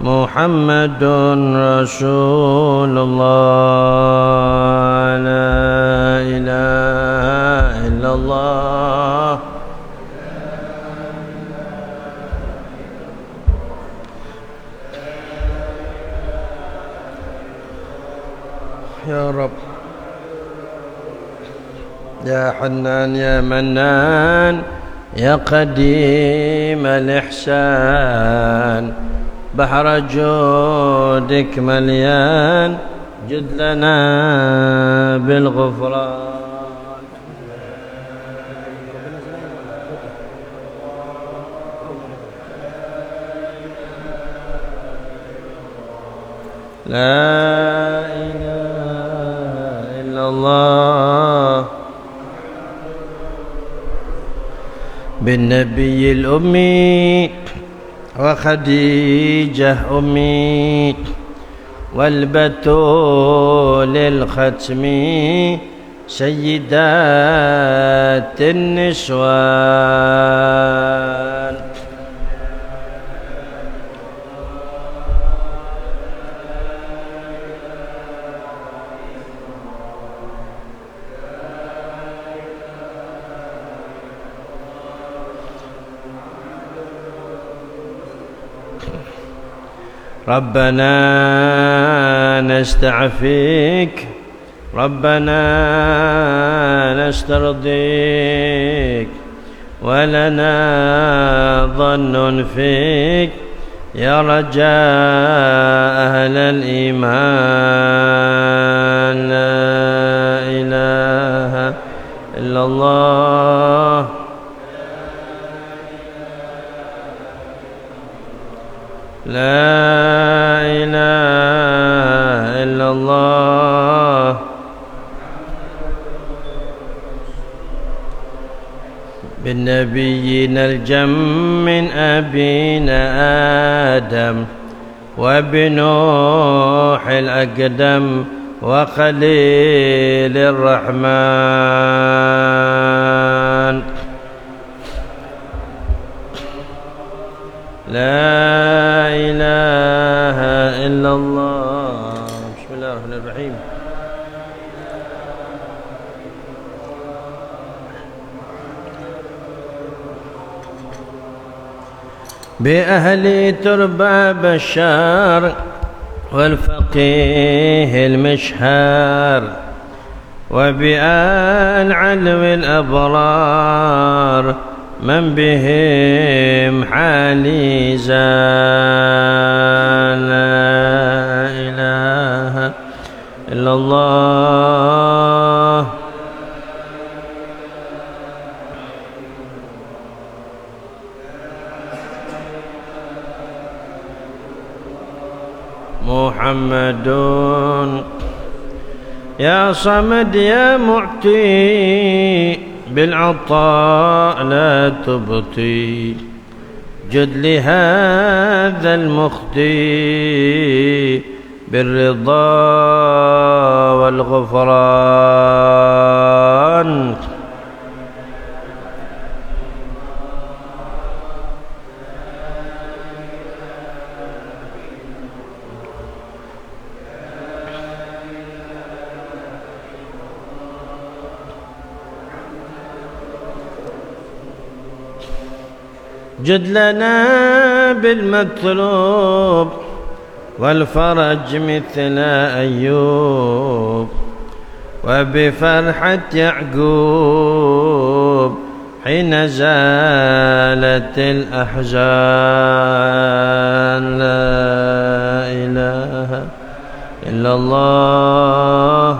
محمد رسول الله لا إله إلا الله يا رب يا حنان يا منان يا قديم الإحسان بحر جودك مليان جد لنا بالغفران لا إله إلا الله بالنبي الأمي وخديجة أمي والبتول الختمي سيدات النسوان ربنا نستعفيك ربنا نسترضيك ولنا ظن فيك يا رجاء أهل الإيمان لا إله إلا الله لا إله إلا الله بالنبيين الجم من أبينا آدم وبنوح الأقدم وخليل الرحمن لا إله إلا الله بسم الله الرحمن الرحيم بأهل تربى بشار والفقيه المشهار وبآل علو الأبرار من بهم حالي زال لا إله إلا الله محمد يا صمد يا معطي بالعطاء لا تبطي جد لهذا المخطي بالرضا والغفران جد لنا بالمطلوب والفرج مثل أيوب وبفرحة يعقوب حين زالت الأحزان لا إله إلا الله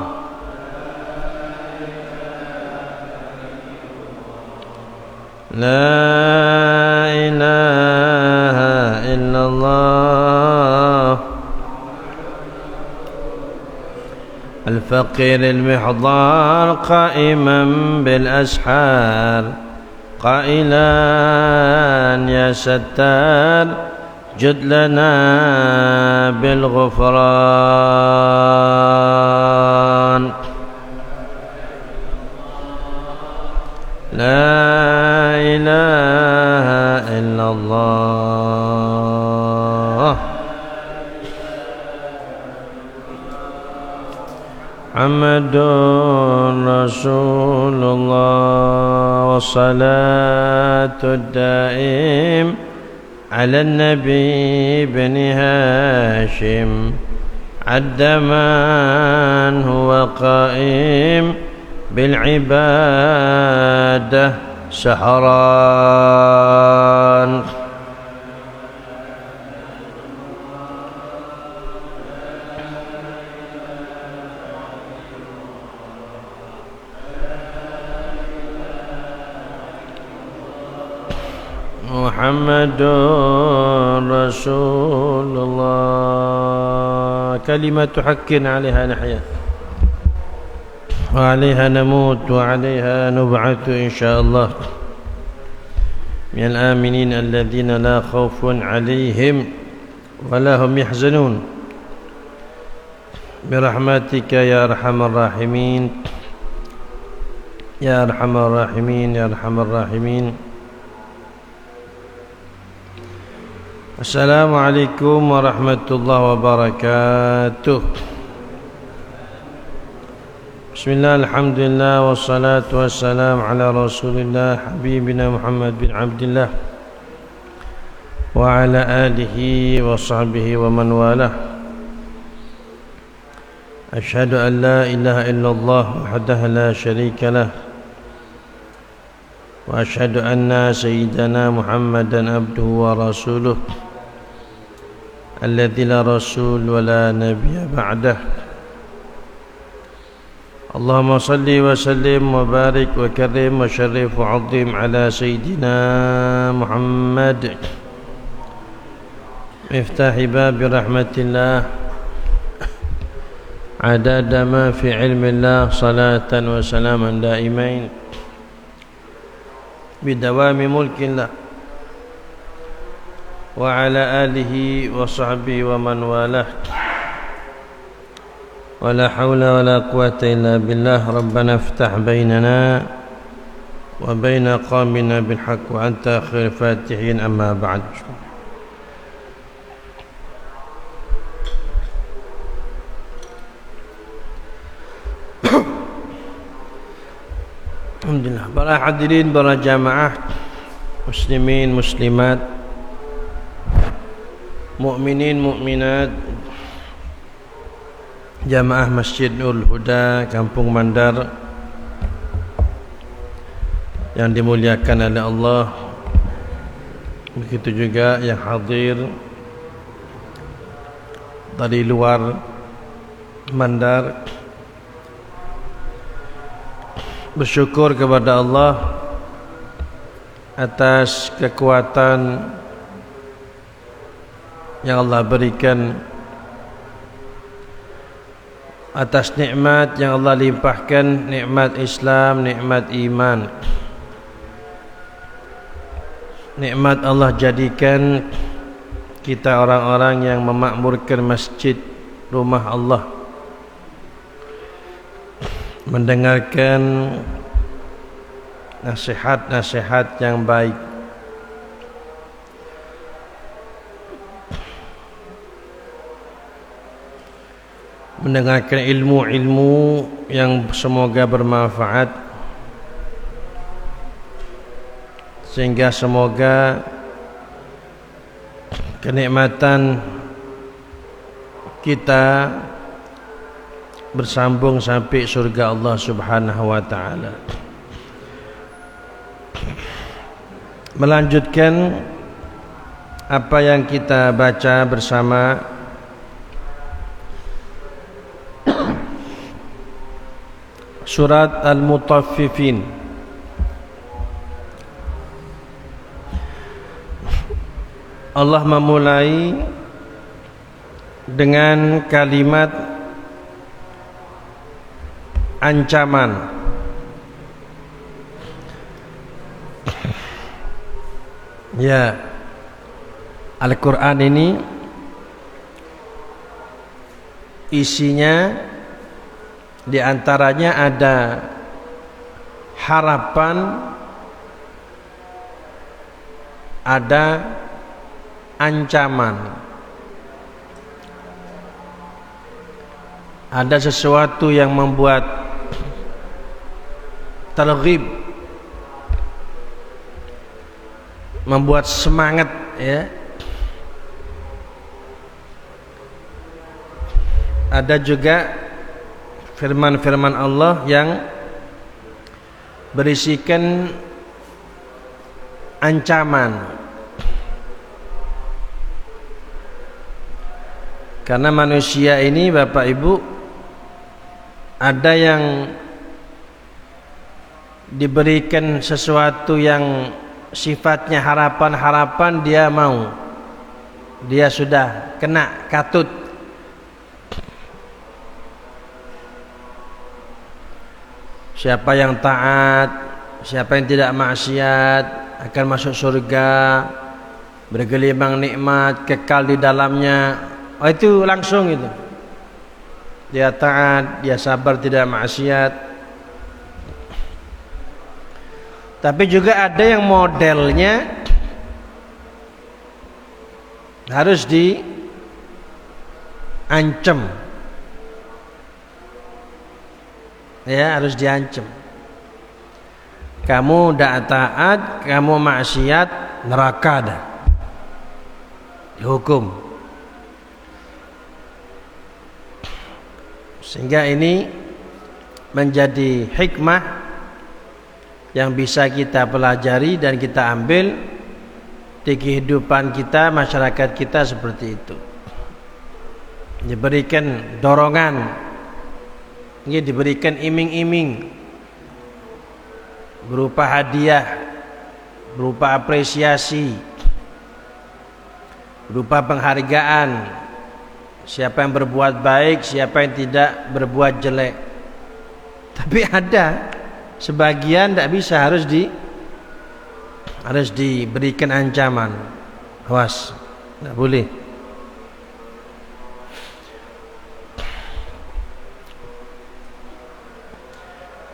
لا إله إلا الله الفقير المحضار قائما بالأسحار قائلا يا ستار جد لنا بالغفران لا إله إلا الله محمد رسول الله والصلاة الدائم على النبي بن هاشم عد من هو قائم بالعبادة سحران محمد رسول الله كلمة حق عليها نحيا وعليها نموت وعليها نبعث إن شاء الله من الآمنين الذين لا خوف عليهم ولا هم يحزنون برحمتك يا أرحم الراحمين يا أرحم الراحمين يا أرحم الراحمين. Assalamualaikum warahmatullahi wabarakatuh. Bismillah, alhamdulillah, wassalatu wassalam ala rasulillah habibina Muhammad bin Abdullah wa ala alihi wa sahbihi wa man walah. Ashhadu an la ilaha illallah wahdahu la syarika lah wa ashhadu anna sayyidana Muhammadan abduhu wa rasuluh alladzi la rasul wa la nabiyya ba'dah. Allahumma salli wa sallim wa barik wa karim wa syarif wa azim ala sayyidina Muhammad miftahi babi rahmatillah adada ma fi ilmillah salatan wa salaman daimain bidawami mulkillah wa ala alihi wa sahbihi wa man walah wa la hawla wa la quwwata illa billah. Rabbana iftah bainana wa baina qamina bil haqq wa anta khairul fatihin, amma ba'd. Alhamdulillah, para hadirin, para jamaah muslimin muslimat, mukminin mukminat, jamaah Masjidul Huda Kampung Mandar yang dimuliakan oleh Allah, begitu juga yang hadir dari luar Mandar. Bersyukur kepada Allah atas kekuatan yang Allah berikan, atas nikmat yang Allah limpahkan, nikmat Islam, nikmat iman. Nikmat Allah jadikan kita orang-orang yang memakmurkan masjid, rumah Allah, mendengarkan nasihat-nasihat yang baik, mendengarkan ilmu-ilmu yang semoga bermanfaat, sehingga semoga kenikmatan kita bersambung sampai surga Allah Subhanahu wa taala. Melanjutkan apa yang kita baca bersama surat Al-Mutaffifin. Allah memulai dengan kalimat ancaman. Ya, Al-Quran ini isinya di antaranya ada harapan, ada ancaman. ada sesuatu yang membuat targhib, membuat semangat, ya. Ada juga firman-firman Allah yang berisikan ancaman. Karena manusia ini, Bapak Ibu, ada yang diberikan sesuatu yang sifatnya harapan-harapan, dia mau, dia sudah kena katut. Siapa yang taat, siapa yang tidak maksiat akan masuk surga, bergelimang nikmat, kekal di dalamnya. Oh, itu langsung itu. Dia taat, dia sabar, tidak maksiat. Tapi juga ada yang modelnya harus diancam. Ya, harus diancam. Kamu tidak taat, kamu maksiat, neraka dah. Dihukum. Sehingga ini menjadi hikmah yang bisa kita pelajari dan kita ambil di kehidupan kita, masyarakat kita seperti itu. Diberikan dorongan, ini diberikan iming-iming berupa hadiah, berupa apresiasi, berupa penghargaan. Siapa yang berbuat baik, siapa yang tidak berbuat jelek. Tapi ada sebagian tidak bisa, harus diberikan ancaman. Awas, tidak boleh.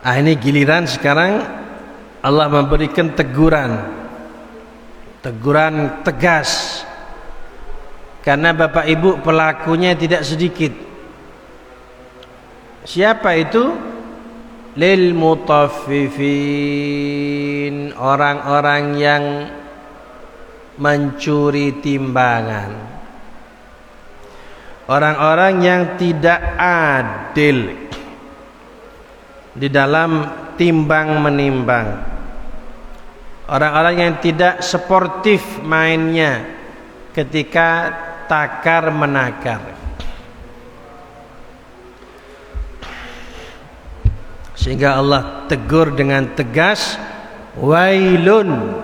Ini giliran sekarang Allah memberikan teguran tegas. Karena Bapak Ibu pelakunya tidak sedikit. Siapa itu? Lil mutaffifin, orang-orang yang mencuri timbangan, orang-orang yang tidak adil di dalam timbang menimbang, orang-orang yang tidak sportif mainnya ketika takar menakar. Sehingga Allah tegur dengan tegas, wailun,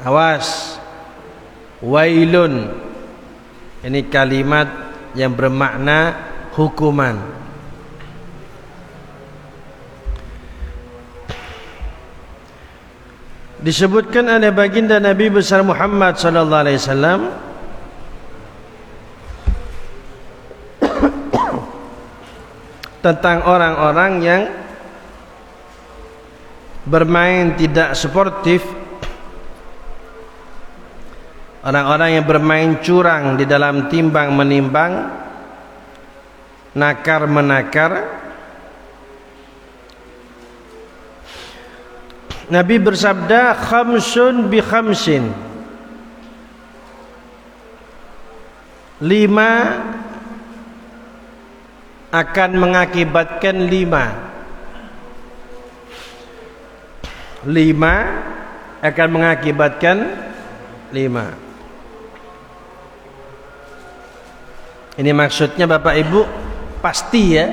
awas, wailun. Ini kalimat yang bermakna hukuman. Disebutkan oleh baginda Nabi besar Muhammad sallallahu alaihi wasallam tentang orang-orang yang bermain tidak sportif, orang-orang yang bermain curang di dalam timbang menimbang, nakar menakar. Nabi bersabda, khamsun bi khamsin, 5 akan mengakibatkan 5 akan mengakibatkan 5. Ini maksudnya Bapak Ibu pasti ya,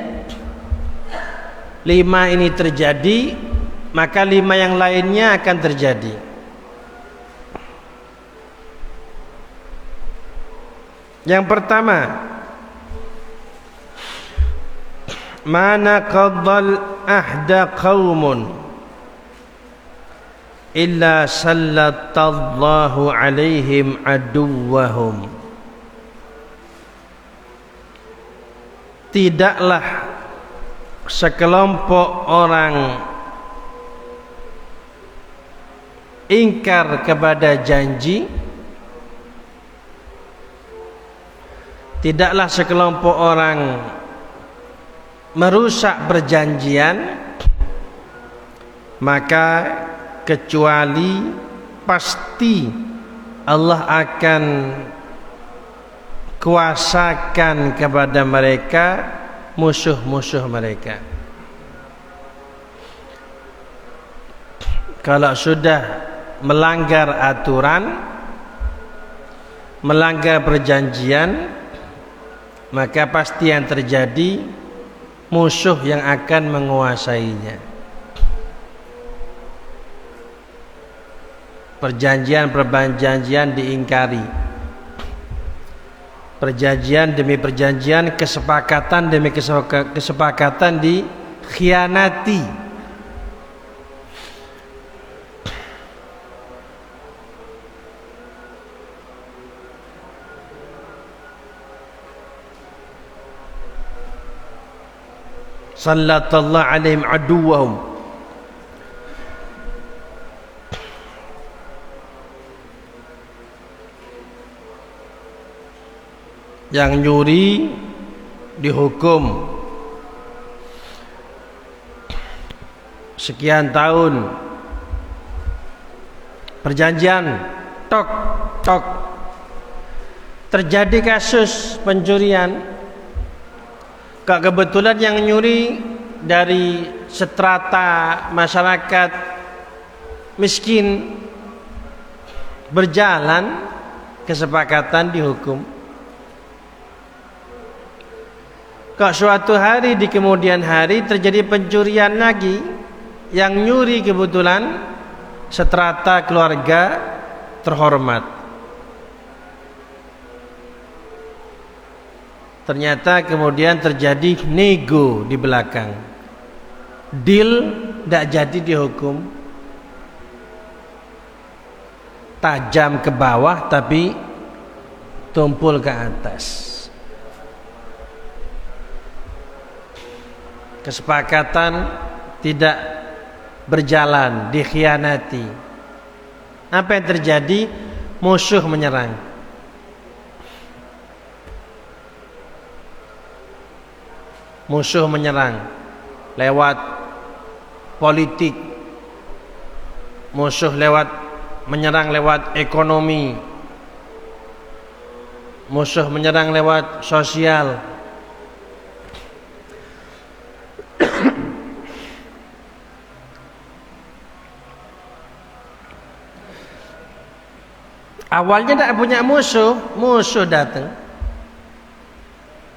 5 ini terjadi, maka 5 yang lainnya akan terjadi. Yang pertama, mana qadal ahda qaumun illa sallatallahu alaihim aduwahum. Tidaklah sekelompok orang ingkar kepada janji tidaklah sekelompok orang merusak perjanjian, maka kecuali pasti Allah akan kuasakan kepada mereka musuh-musuh mereka. Kalau sudah melanggar aturan, melanggar perjanjian, maka pasti yang terjadi musuh yang akan menguasainya. Perjanjian diingkari, perjanjian demi perjanjian, kesepakatan demi kesepakatan dikhianati. Sallallahu alaihim aduwahum, yang nyuri dihukum sekian tahun, perjanjian tok tok, terjadi kasus pencurian, kok kebetulan yang nyuri dari strata masyarakat miskin, berjalan kesepakatan dihukum. Kok suatu hari di kemudian hari terjadi pencurian lagi, yang nyuri kebetulan strata keluarga terhormat. Ternyata kemudian terjadi nego di belakang, deal tidak jadi dihukum, tajam ke bawah tapi tumpul ke atas. Kesepakatan tidak berjalan, dikhianati. Apa yang terjadi? Musuh menyerang. Musuh menyerang lewat politik, musuh menyerang lewat ekonomi, musuh menyerang lewat sosial. Awalnya tidak punya musuh, musuh datang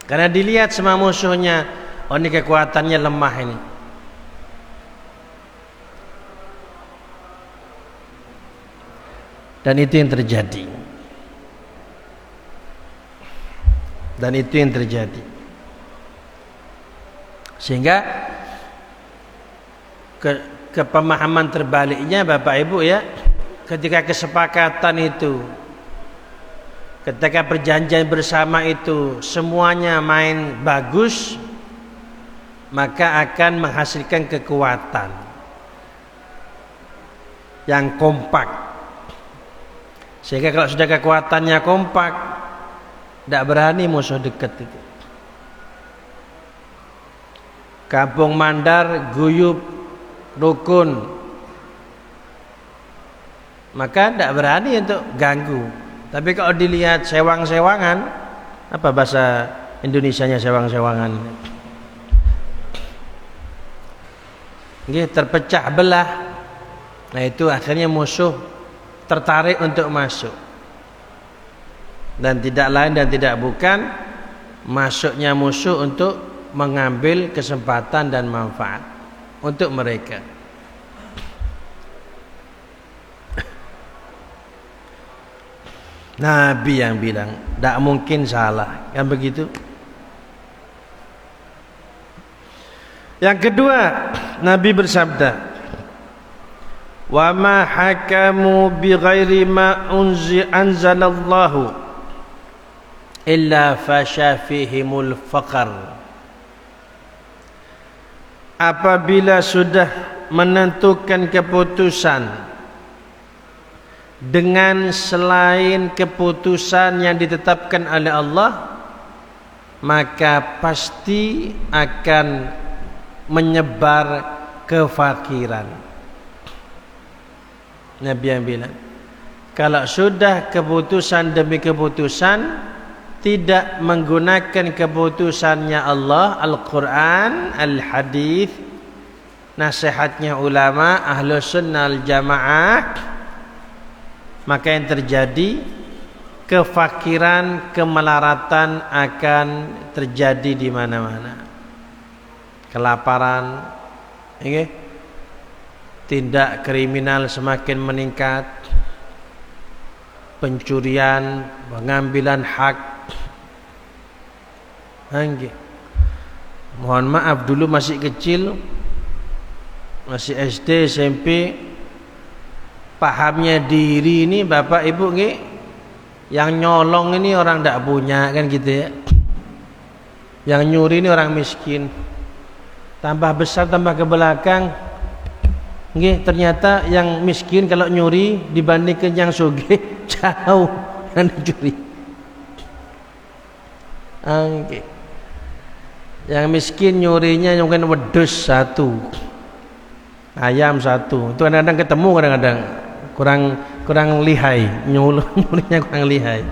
karena dilihat sama musuhnya, oh ini kekuatannya lemah ini. Dan itu yang terjadi. Dan itu yang terjadi. Sehingga ke pemahaman terbaliknya Bapak Ibu ya, ketika kesepakatan itu, ketika perjanjian bersama itu semuanya main bagus, maka akan menghasilkan kekuatan yang kompak. Sehingga kalau sudah kekuatannya kompak, tidak berani musuh dekat itu. Kampung mandar, guyub, rukun, maka tidak berani untuk ganggu. Tapi kalau dilihat sewang-sewangan, apa bahasa Indonesianya sewang-sewangan? Terpecah belah. Nah itu akhirnya musuh tertarik untuk masuk. Dan tidak lain dan tidak bukan, masuknya musuh untuk mengambil kesempatan dan manfaat untuk mereka. Nabi yang bilang, tidak mungkin salah, kan begitu? Yang kedua, Nabi bersabda, wa ma hakamu bi ghairi ma anzalallahu illa fasha fihimul faqar. Apabila sudah menentukan keputusan dengan selain keputusan yang ditetapkan oleh Allah, maka pasti akan menyebar kefakiran. Nabi yang bilang, kalau sudah keputusan demi keputusan tidak menggunakan keputusannya Allah, Al-Quran, Al-Hadis, nasihatnya ulama Ahlus Sunnah Al-Jamaah, maka yang terjadi kefakiran, kemelaratan akan terjadi di mana-mana. Kelaparan, tindak kriminal semakin meningkat, pencurian, pengambilan hak. Mohon maaf, dulu masih kecil, masih SD, SMP, pahamnya diri ini bapak ibu yang nyolong ini orang tidak punya, kan gitu ya. Yang nyuri ini orang miskin. Tambah besar tambah ke belakang, ternyata yang miskin kalau nyuri dibandingkan yang sugih jauh yang dicuri. Yang miskin nyurinya mungkin wedhus 1, ayam 1. Itu kadang-kadang ketemu, kadang-kadang kurang lihai, nyurinya kurang lihai.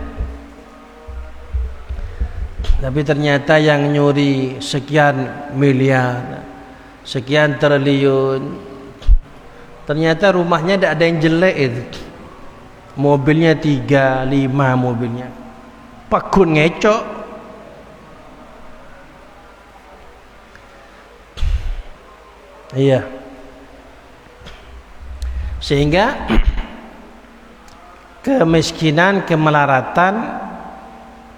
Tapi ternyata yang nyuri sekian miliar, sekian triliun, ternyata rumahnya tidak ada yang jelek itu. Mobilnya 3, 5 mobilnya. Pakun ngecok. Iya. Sehingga kemiskinan, kemelaratan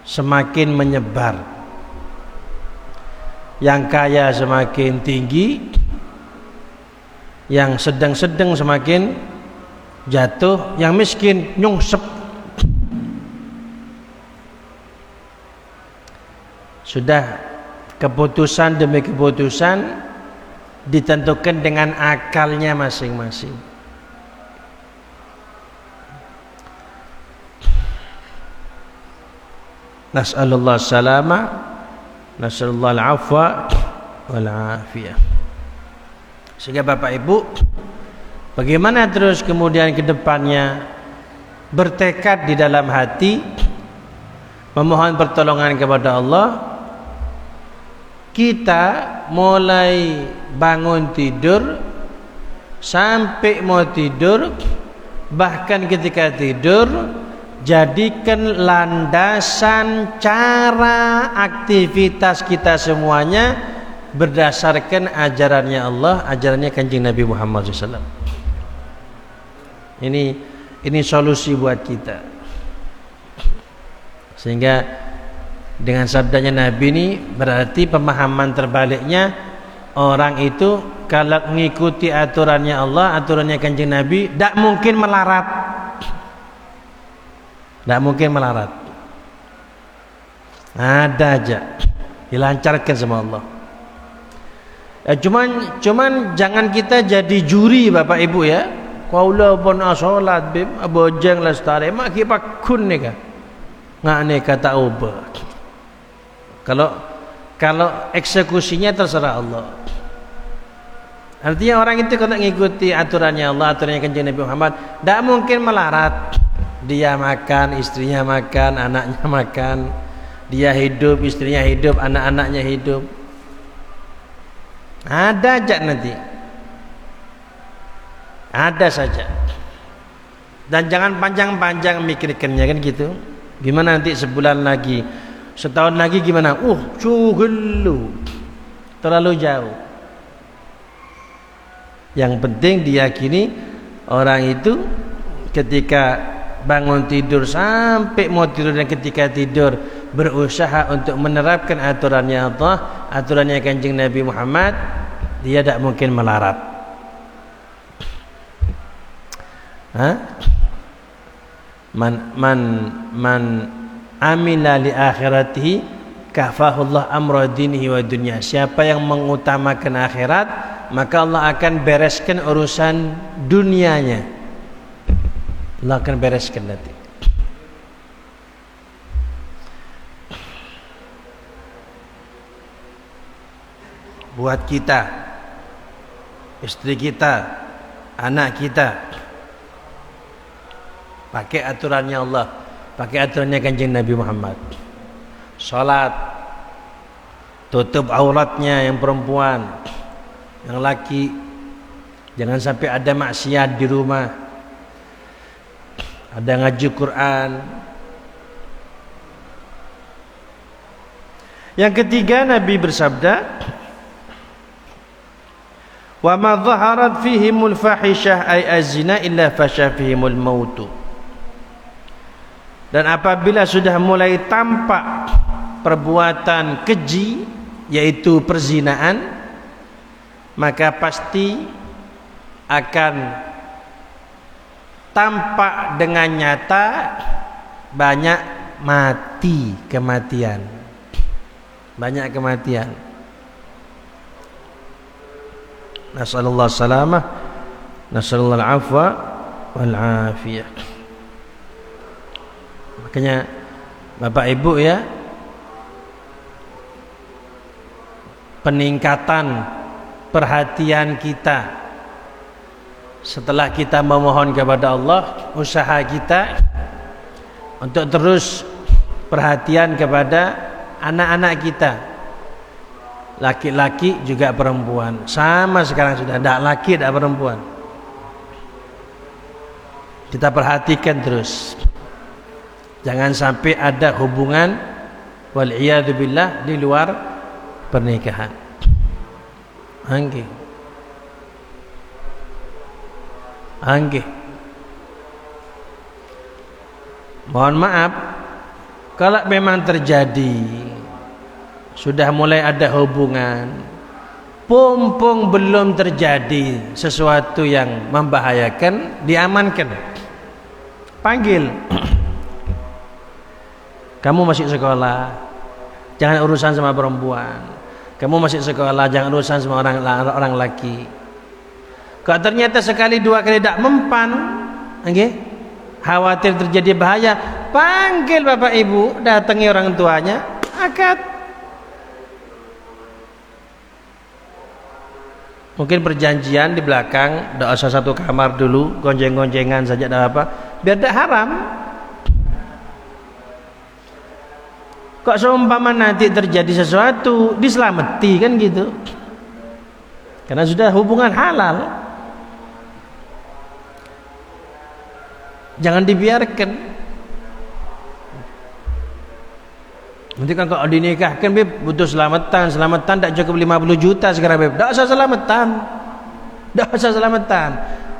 semakin menyebar. Yang kaya semakin tinggi, yang sedang-sedang semakin jatuh, yang miskin nyungsep. Sudah keputusan demi keputusan ditentukan dengan akalnya masing-masing. Nas'alullah salama, nas'alullah al-afwa wal afiyah. Sehingga Bapak Ibu, bagaimana terus kemudian ke depannya bertekad di dalam hati memohon pertolongan kepada Allah. Kita mulai bangun tidur sampai mau tidur, bahkan ketika tidur, jadikan landasan cara aktivitas kita semuanya berdasarkan ajarannya Allah, ajarannya Kanjeng Nabi Muhammad SAW. Ini solusi buat kita. Sehingga dengan sabdanya Nabi ini berarti pemahaman terbaliknya, orang itu kalau mengikuti aturannya Allah, aturannya Kanjeng Nabi, tidak mungkin melarat. Tidak mungkin melarat. Ada aja dilancarkan sama Allah. Cuman jangan kita jadi juri Bapak Ibu ya. Qaula pun salat bim abojeng lestari mak kipa kun nika. Ngane kata ubah. Kalau eksekusinya terserah Allah. Artinya orang itu kalau mengikuti aturannya Allah, aturannya Kanjeng Nabi Muhammad, tidak mungkin melarat. Dia makan, istrinya makan, anaknya makan. Dia hidup, istrinya hidup, anak-anaknya hidup. Ada aja nanti. Ada saja. Dan jangan panjang-panjang mikirkannya, kan gitu. Gimana nanti sebulan lagi, setahun lagi gimana? Cugelu. Terlalu jauh. Yang penting diyakini orang itu ketika bangun tidur sampai mau tidur dan ketika tidur berusaha untuk menerapkan aturannya Allah, aturannya Kanjeng Nabi Muhammad, dia tidak mungkin melarat. Man amila li akhiratihi kafahullah amra dinihi wa dunya. Siapa yang mengutamakan akhirat, maka Allah akan bereskan urusan dunianya. Allah akan bereskan nanti. buat kita, istri kita, anak kita. Pakai aturannya Allah, pakai aturannya Kanjeng Nabi Muhammad. Salat, tutup auratnya yang perempuan, yang laki jangan sampai ada maksiat di rumah, ada ngaji Quran. Yang ketiga, Nabi bersabda, wa ma dhaharat fihimul fahishah ay azina illa fasha fihimul mautu. Dan apabila sudah mulai tampak perbuatan keji, yaitu perzinaan, maka pasti akan tampak dengan nyata banyak kematian. Banyak kematian. Nasallallahu salamah, nasallallahu al-afwa wal afiyah. Makanya Bapak Ibu ya, peningkatan perhatian kita setelah kita memohon kepada Allah, usaha kita untuk terus perhatian kepada anak-anak kita, laki-laki juga perempuan. Sama sekarang sudah tidak laki tidak perempuan. Kita perhatikan terus, jangan sampai ada hubungan wal'iyadzubillah di luar pernikahan. Angge. Mohon maaf kalau memang terjadi, sudah mulai ada hubungan, pompong belum terjadi sesuatu yang membahayakan, diamankan. Panggil. Kamu masih sekolah, jangan urusan sama perempuan. Kamu masih sekolah, jangan urusan sama orang laki. Kalau ternyata sekali dua kali tidak mempan, okay? Khawatir terjadi bahaya, panggil bapak ibu, datangi orang tuanya, akad. Mungkin perjanjian di belakang, tidak usah satu kamar dulu, gonjeng-gonjengan saja, tidak apa, biar tidak haram. Kok seumpama nanti terjadi sesuatu, diselamati kan gitu, karena sudah hubungan halal. Jangan dibiarkan. Nanti kan kalau dinikahkan beb, butuh selamatan tak cukup 50 juta sekarang beb. Tak usah selamatan.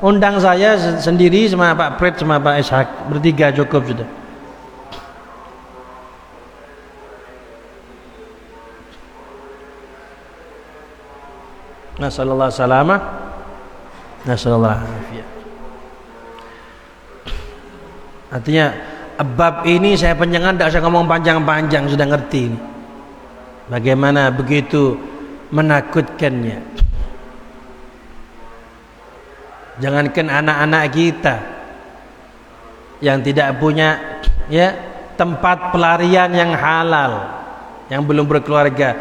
Undang saya sendiri sama Pak Pret sama Pak Ishak, bertiga cukup sudah. Nasallallahu salamah, nasallallahu afiyah. Artinya bab ini saya panjangkan, tidak usah ngomong panjang-panjang, sudah ngerti ini. Bagaimana begitu menakutkannya. Jangankan anak-anak kita yang tidak punya ya tempat pelarian yang halal, yang belum berkeluarga,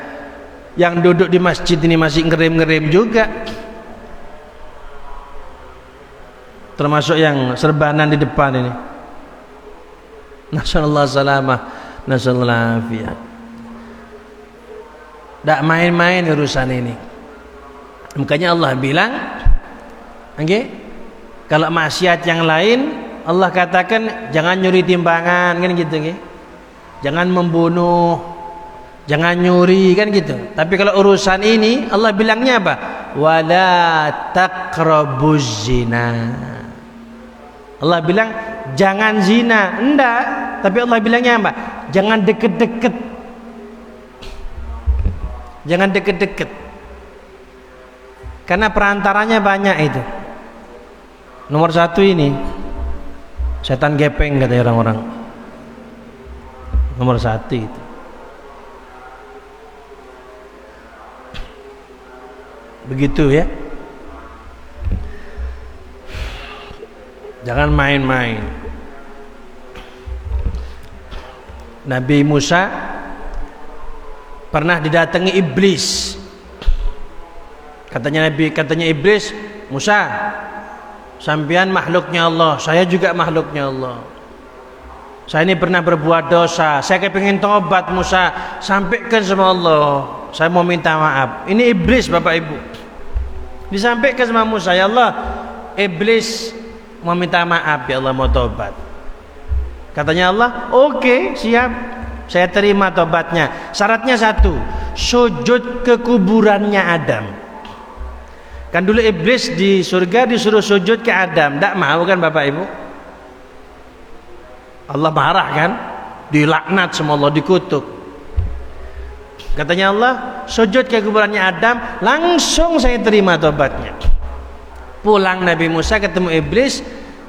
yang duduk di masjid ini masih ngerem-ngerem juga, termasuk yang serbanan di depan ini. Nasallallahu salamah, nasallallahu afiyah. Tak main-main urusan ini. Makanya Allah bilang, okay, kalau maksiat yang lain Allah katakan jangan nyuri timbangan kan gitu, okay? Jangan membunuh, jangan nyuri kan gitu. Tapi kalau urusan ini Allah bilangnya apa? Wala taqrabuz zina. Allah bilang jangan zina, enggak, tapi Allah bilangnya apa? Jangan deket-deket. Jangan deket-deket. Karena perantaranya banyak itu. Nomor satu ini setan gepeng kata orang-orang. Nomor satu itu. Begitu ya. Jangan main-main. Nabi Musa pernah didatangi iblis. Katanya iblis, Musa, sampean makhluknya Allah, saya juga makhluknya Allah. Saya ini pernah berbuat dosa, saya kepingin tobat Musa, sampaikan sama Allah, saya mau minta maaf. Ini iblis Bapak Ibu. Disampaikan sama Musa, ya Allah, iblis mau minta maaf, ya Allah mau tobat. Katanya Allah, oke, siap, saya terima tobatnya. Syaratnya satu, sujud ke kuburannya Adam. Kan dulu iblis di surga disuruh sujud ke Adam, tidak mau kan Bapak Ibu? Allah marah kan, dilaknat sama Allah, dikutuk. Katanya Allah, sujud ke kuburannya Adam, langsung saya terima tobatnya. Pulang Nabi Musa ketemu iblis,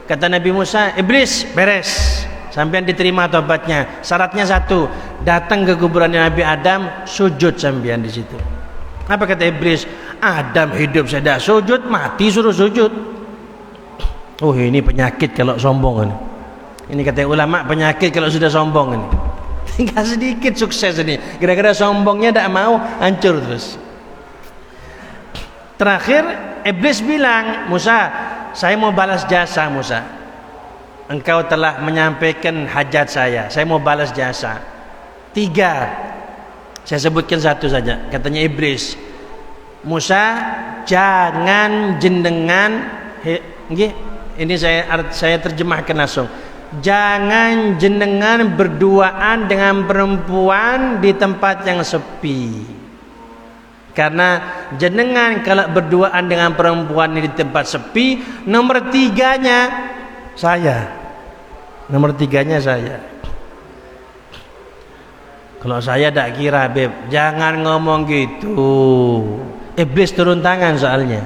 kata Nabi Musa, iblis beres, sampean diterima tobatnya. Syaratnya satu, datang ke kuburannya Nabi Adam, sujud sampean di situ. Apa kata iblis? Adam hidup saya tidak sujud, mati suruh sujud. Oh ini penyakit kalau sombong ini. Ini kata ulama, penyakit kalau sudah sombong ini. Tinggal sedikit sukses ini, gara-gara sombongnya tidak mau, hancur terus. Terakhir iblis bilang, Musa, saya mau balas jasa Musa. Engkau telah menyampaikan hajat saya mau balas jasa. 3, saya sebutkan satu saja. Katanya iblis, Musa, jangan jenengan, ini saya terjemahkan langsung. Jangan jenengan berduaan dengan perempuan di tempat yang sepi. Karena jenengan kalau berduaan dengan perempuan di tempat sepi, nomor 3-nya saya. Nomor 3-nya saya. Kalau saya tak kira, Beb, jangan ngomong gitu. Iblis turun tangan soalnya.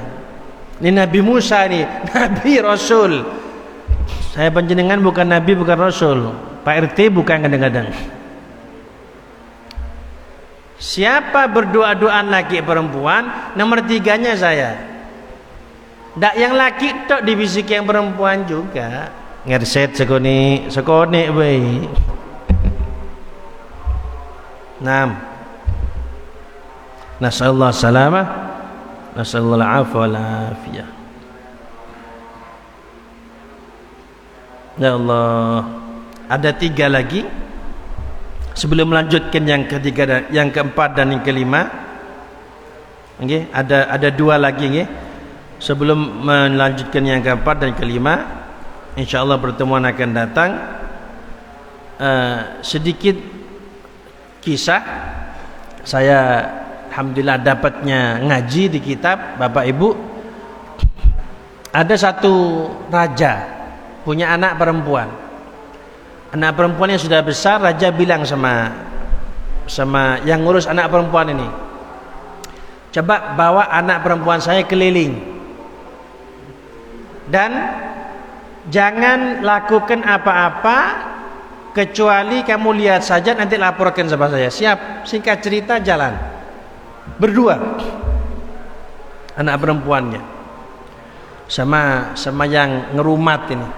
Ini Nabi Musa nih, Nabi Rasul. Saya panjenengan bukan Nabi, bukan Rasul. Pak RT bukan kadang-kadang. Siapa berdua-duaan laki perempuan, nomor 3-nya saya. Ndak yang laki tok dibisik yang perempuan juga. Ngerset sekone bae. 6. Nasallallahu salamah, nasallallahu afwa wal afiyah. Ya Allah, ada 3 lagi sebelum melanjutkan yang ketiga, yang keempat dan yang kelima. Okay, ada 2 lagi okay. Sebelum melanjutkan yang keempat dan kelima, insyaallah pertemuan akan datang. Sedikit kisah saya alhamdulillah dapatnya ngaji di kitab Bapak Ibu. Ada satu raja punya anak perempuan. Anak perempuannya sudah besar, raja bilang sama yang ngurus anak perempuan ini, coba bawa anak perempuan saya keliling dan jangan lakukan apa-apa kecuali kamu lihat saja, nanti laporkan sama saya. Siap? Singkat cerita jalan berdua anak perempuannya sama yang ngerumat ini.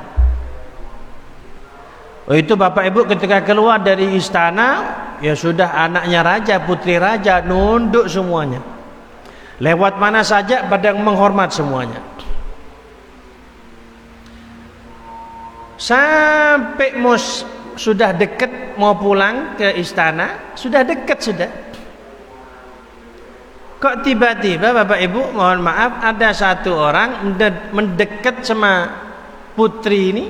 Oh, itu Bapak Ibu ketika keluar dari istana, ya sudah anaknya raja, putri raja, nunduk semuanya. Lewat mana saja pada menghormat semuanya. Sampai sudah dekat mau pulang ke istana, sudah dekat sudah. Kok tiba-tiba Bapak Ibu mohon maaf, ada satu orang mendekat sama putri ini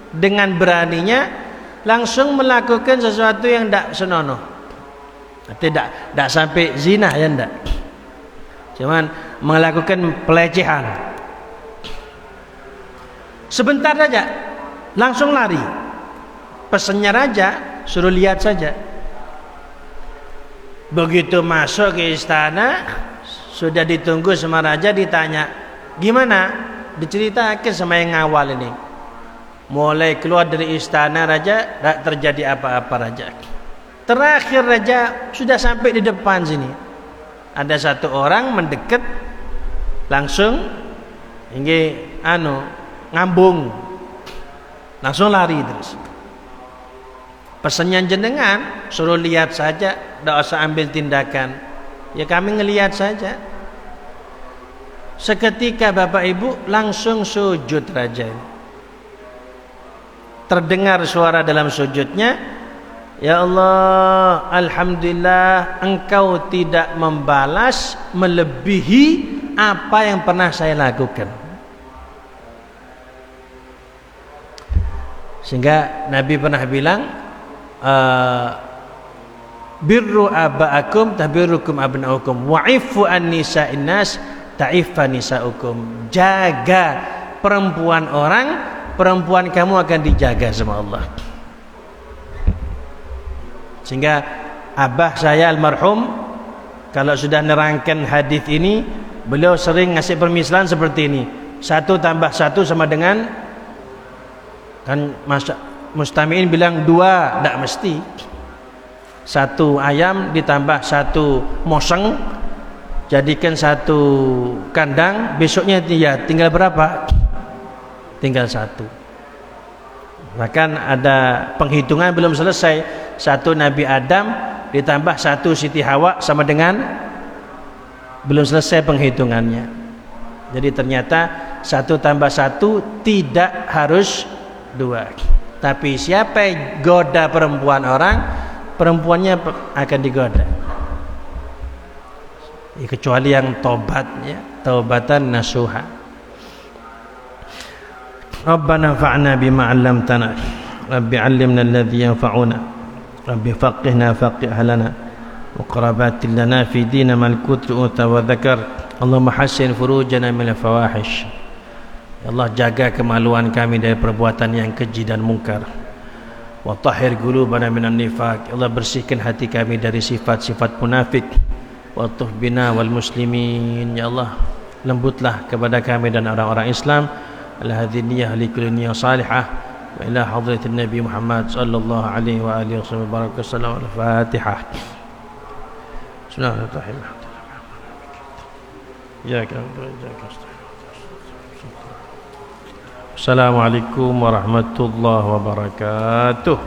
dengan beraninya, langsung melakukan sesuatu yang tidak senonoh. Tidak sampai zina ya, tidak. Cuman melakukan pelecehan. Sebentar saja langsung lari. Pesannya raja, suruh lihat saja. Begitu masuk ke istana, sudah ditunggu sama raja, ditanya, gimana? Diceritakan sama yang ngawal ini. Mulai keluar dari istana raja, tak terjadi apa-apa raja. Terakhir raja sudah sampai di depan sini. Ada satu orang mendekat, langsung ini ngambung, langsung lari terus. Pesannya jenengan suruh lihat saja, tidak usah ambil tindakan. Ya kami ngelihat saja. seketika Bapak Ibu langsung sujud raja ini. Terdengar suara dalam sujudnya, ya Allah, alhamdulillah engkau tidak membalas melebihi apa yang pernah saya lakukan. Sehingga Nabi pernah bilang, birru aba'akum tabirukum abna'ukum wa'ifu an nisa'in nas ta'iffa nisa'ukum. Jaga perempuan orang, perempuan kamu akan dijaga sama Allah. Sehingga abah saya almarhum kalau sudah nerangkan hadis ini, beliau sering ngasih permisalan seperti ini. 1 tambah 1 sama dengan, kan mustami'in bilang 2, tidak mesti. 1 ayam ditambah 1 moseng, jadikan 1 kandang, besoknya ya tinggal berapa? Tinggal 1. Bahkan ada penghitungan belum selesai, 1 Nabi Adam ditambah 1 Siti Hawa sama dengan, belum selesai penghitungannya. Jadi ternyata 1 tambah 1 tidak harus 2. Tapi siapa yang goda perempuan orang, perempuannya akan digoda. Kecuali yang tobatnya, taubatan nasuha. Rabbana fa'na bima 'allamtana. Rabbi 'allimna alladhi yanfa'una. Rabbi faqihna faqih lana. Wa qarabatil lana fi dina mal kutri uta wa dzakar. Allahumma hassin furujana min al-fawahish. Ya Allah, jaga kemaluan kami dari perbuatan yang keji dan mungkar. Wa tahhir qulubana minan nifaq. Ya Allah, bersihkan hati kami dari sifat-sifat munafik. Wa tuhbina wal muslimin. Ya Allah, lembutlah kepada kami dan orang-orang Islam. Al-hadiniyah li kulli niyyah salihah. Wa ila hadratin Nabi Muhammad sallallahu alaihi wa alihi wasallam. Barakallahu. Al-Fatihah. Bismillahirrahmanirrahim. Ya kan, Assalamualaikum warahmatullahi wabarakatuh.